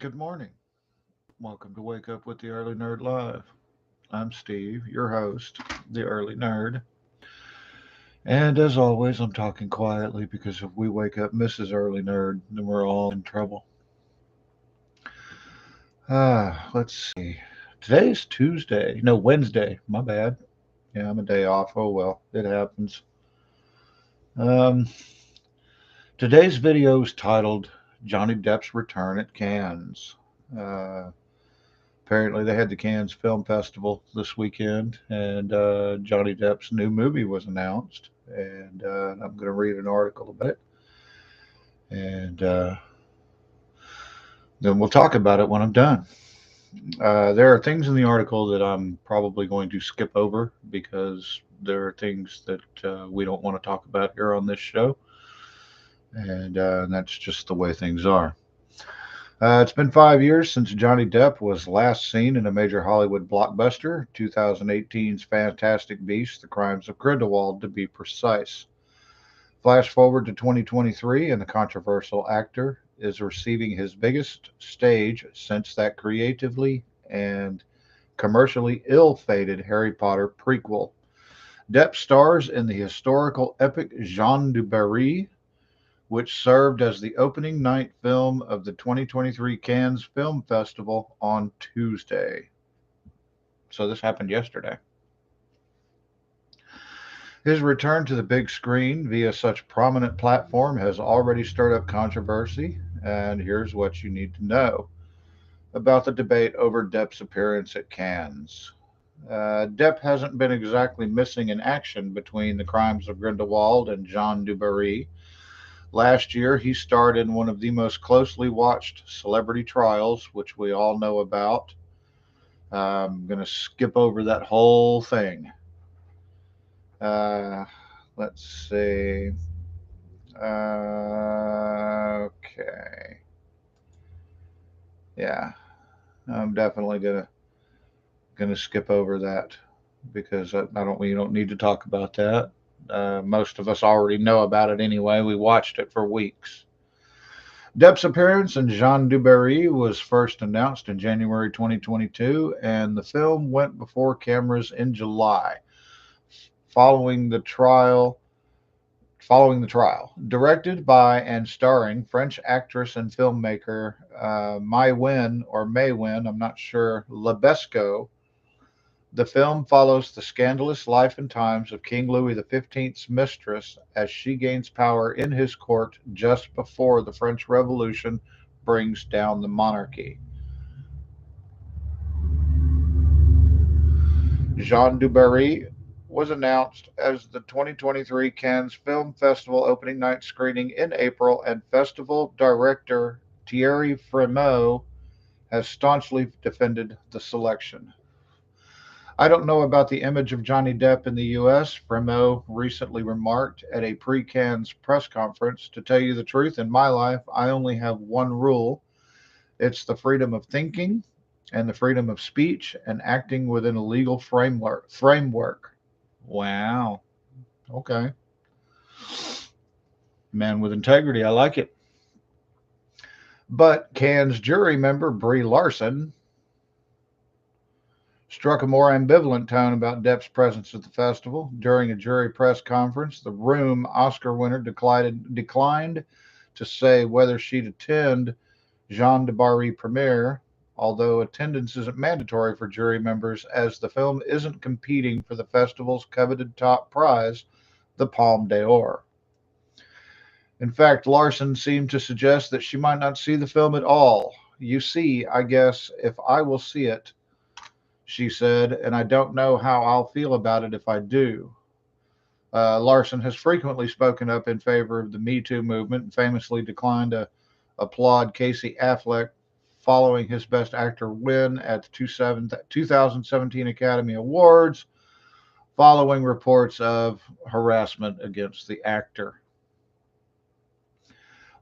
Good morning. Welcome to Wake Up with the Early Nerd Live. I'm Steve, your host, the Early Nerd. And as always, I'm talking quietly because if we wake up Mrs. Early Nerd, then we're all in trouble. Let's see. Today's Tuesday. No, Wednesday. My bad. Yeah, I'm a day off. Oh well, it happens. Um, Today's video is titled Johnny Depp's Return at Cannes. Uh, Apparently, they had the Cannes Film Festival this weekend, and Johnny Depp's new movie was announced. And I'm going to read an article about it, and then we'll talk about it when I'm done. There are things in the article that I'm probably going to skip over because there are things that we don't want to talk about here on this show, and that's just the way things are. It's been 5 years since Johnny Depp was last seen in a major Hollywood blockbuster, 2018's Fantastic Beasts: The Crimes of Grindelwald, to be precise. Flash forward to 2023, and the controversial actor is receiving his biggest stage since that creatively and commercially ill-fated Harry Potter prequel. Depp stars in the historical epic Jean du Barry, which served as the opening night film of the 2023 Cannes Film Festival on Tuesday. So this happened yesterday. His return to the big screen via such prominent platform has already stirred up controversy, and here's what you need to know about the debate over Depp's appearance at Cannes. Depp hasn't been exactly missing in action between the crimes of Grindelwald and Jean du Barry. Last year, he starred in one of the most closely watched celebrity trials, which we all know about. I'm going to skip over that whole thing. Uh, let's see. Okay. Yeah, I'm definitely gonna skip over that because I don't. We don't need to talk about that. Most of us already know about it anyway. We watched it for weeks. Depp's appearance in Jean du Barry was first announced in January 2022, and the film went before cameras in July, following the trial. Directed by and starring French actress and filmmaker May Win, I'm not sure, Lebesco. The film follows the scandalous life and times of King Louis XV's mistress as she gains power in his court just before the French Revolution brings down the monarchy. Jean du Barry was announced as the 2023 Cannes Film Festival opening night screening in April, and festival director Thierry Frémaux has staunchly defended the selection. I don't know about the image of Johnny Depp in the U.S., Frémaux recently remarked at a pre Cannes press conference. To tell you the truth, in my life, I only have one rule: it's the freedom of thinking and the freedom of speech and acting within a legal framework. Wow. Okay. Man with integrity. I like it. But Cannes jury member Brie Larson struck a more ambivalent tone about Depp's presence at the festival. During a jury press conference, the Room Oscar winner declined to say whether she'd attend Jean de Barry premiere, although attendance isn't mandatory for jury members as the film isn't competing for the festival's coveted top prize, the Palme d'Or. In fact, Larson seemed to suggest that she might not see the film at all. You see, I guess, if I will see it, she said, and I don't know how I'll feel about it if I do. Larson has frequently spoken up in favor of the Me Too movement and famously declined to applaud Casey Affleck following his Best Actor win at the 2017 Academy Awards, following reports of harassment against the actor.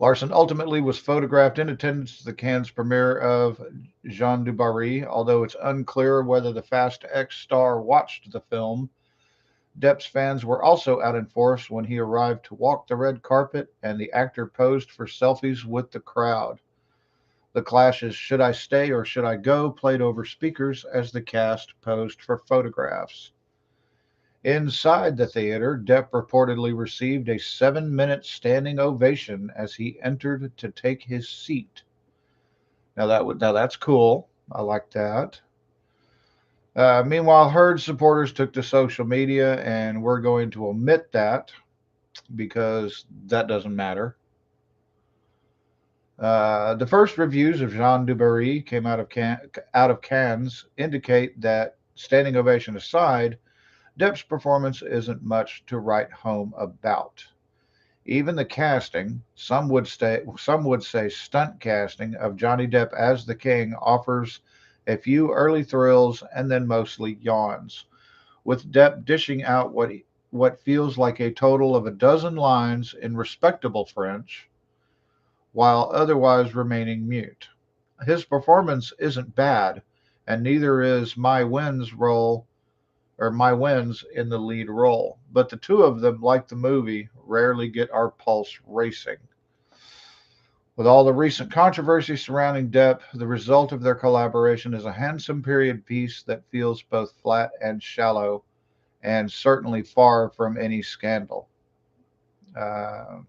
Larson ultimately was photographed in attendance at the Cannes premiere of Jean du Barry, although it's unclear whether the Fast X star watched the film. Depp's fans were also out in force when he arrived to walk the red carpet, and the actor posed for selfies with the crowd. The Clash's Should I Stay or Should I Go played over speakers as the cast posed for photographs. Inside the theater, Depp reportedly received a 7-minute standing ovation as he entered to take his seat. Now that's cool. I like that. Meanwhile, Heard supporters took to social media, and we're going to omit that because that doesn't matter. The first reviews of Jean Dubarry came out of Cannes indicate that, standing ovation aside, Depp's performance isn't much to write home about. Even the casting, some would say stunt casting of Johnny Depp as the King offers a few early thrills and then mostly yawns, with Depp dishing out what feels like a total of a dozen lines in respectable French, while otherwise remaining mute. His performance isn't bad, and neither is My Wins in the lead role, but the two of them, like the movie, rarely get our pulse racing. With all the recent controversy surrounding Depp, the result of their collaboration is a handsome period piece that feels both flat and shallow, and certainly far from any scandal. Uh,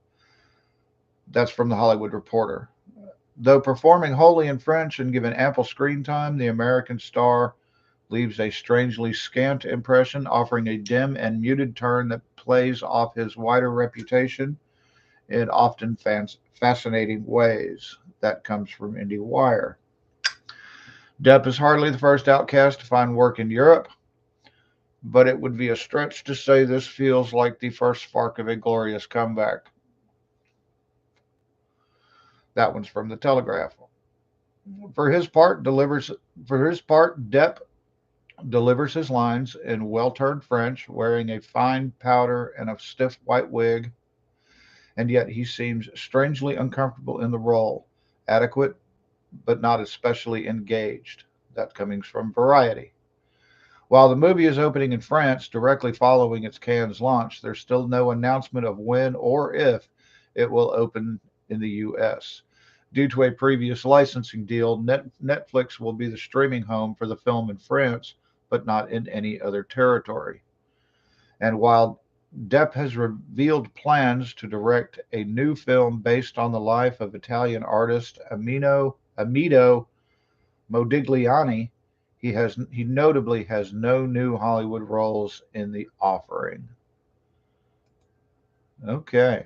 that's from the Hollywood Reporter. Though performing wholly in French and given ample screen time, the American star leaves a strangely scant impression, offering a dim and muted turn that plays off his wider reputation in often fascinating ways. That comes from IndieWire. Depp is hardly the first outcast to find work in Europe, but it would be a stretch to say this feels like the first spark of a glorious comeback. That one's from the Telegraph. For his part, Depp delivers his lines in well-turned French, wearing a fine powder and a stiff white wig, and yet he seems strangely uncomfortable in the role, adequate but not especially engaged. That coming from Variety. While the movie is opening in France directly following its Cannes launch, there's still no announcement of when or if it will open in the US. Due to a previous licensing deal, Netflix will be the streaming home for the film in France, but not in any other territory. And while Depp has revealed plans to direct a new film based on the life of Italian artist Amito Modigliani, he notably has no new Hollywood roles in the offering. Okay,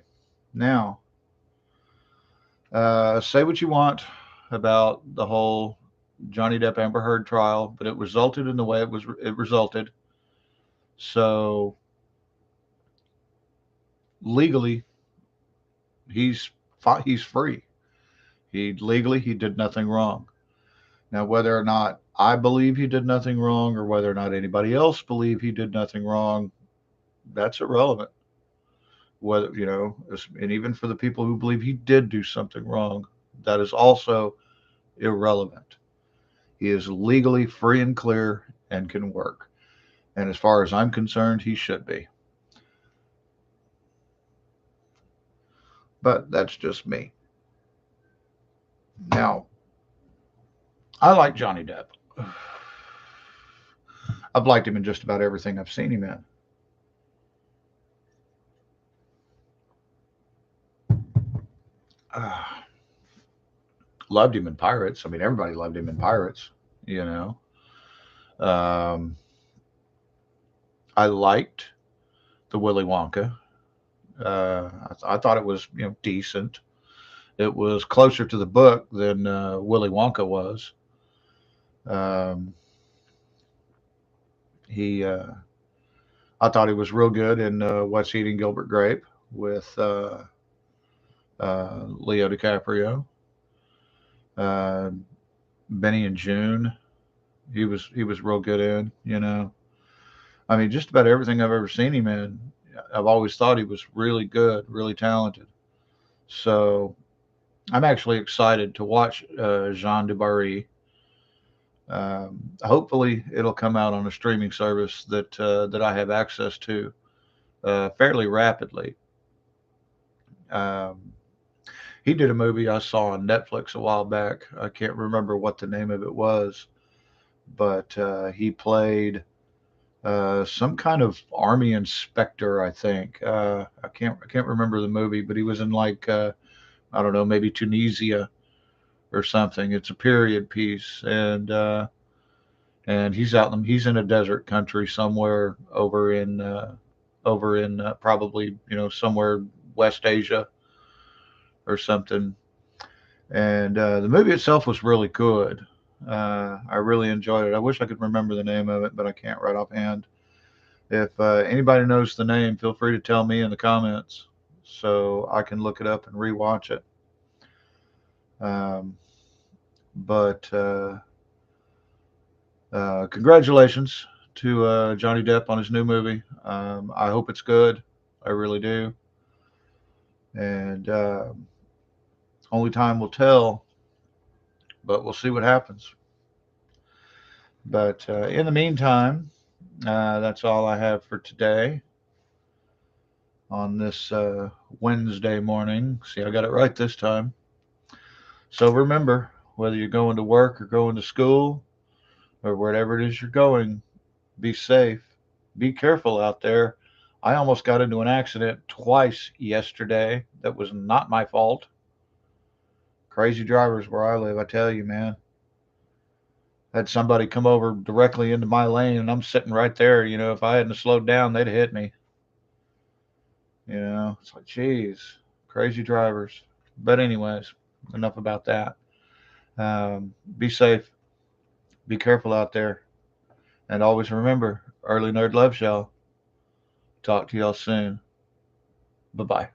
now say what you want about the whole Johnny Depp Amber Heard trial, but it resulted in the way it resulted. So legally, he's he's free. He did nothing wrong. Now, whether or not I believe he did nothing wrong, or whether or not anybody else believe he did nothing wrong, that's irrelevant. Whether and even for the people who believe he did do something wrong, that is also irrelevant. He is legally free and clear and can work. And as far as I'm concerned, he should be. But that's just me. Now, I like Johnny Depp. I've liked him in just about everything I've seen him in. Uh, Loved him in Pirates. I mean, everybody loved him in Pirates, you know. Um, I liked the Willy Wonka. I thought it was, decent. It was closer to the book than Willy Wonka was. Um, he, I thought he was real good in What's Eating Gilbert Grape with Leo DiCaprio. Uh, Benny and June, he was real good in. I mean, just about everything I've ever seen him in, I've always thought he was really good, really talented. So I'm actually excited to watch Jean Dubarry. Hopefully, it'll come out on a streaming service that I have access to fairly rapidly. Um, He did a movie I saw on Netflix a while back. I can't remember what the name of it was, but he played some kind of army inspector, I think. I can't remember the movie, but he was in like I don't know, maybe Tunisia or something. It's a period piece, and he's in a desert country somewhere over in probably somewhere West Asia or something. And the movie itself was really good. I really enjoyed it. I wish I could remember the name of it, but I can't right offhand. If anybody knows the name, feel free to tell me in the comments so I can look it up and rewatch it. Um, but congratulations to Johnny Depp on his new movie. I hope it's good. I really do. And only time will tell, but we'll see what happens. But in the meantime, that's all I have for today on this Wednesday morning. See, I got it right this time. So remember, whether you're going to work or going to school or wherever it is you're going, be safe. Be careful out there. I almost got into an accident twice yesterday that was not my fault. Crazy drivers where I live, I tell you, man. Had somebody come over directly into my lane and I'm sitting right there. If I hadn't slowed down, they'd have hit me. It's like, geez, crazy drivers. But, anyways, enough about that. Be safe. Be careful out there. And always remember, Early Nerd Love Show. Talk to y'all soon. Bye bye.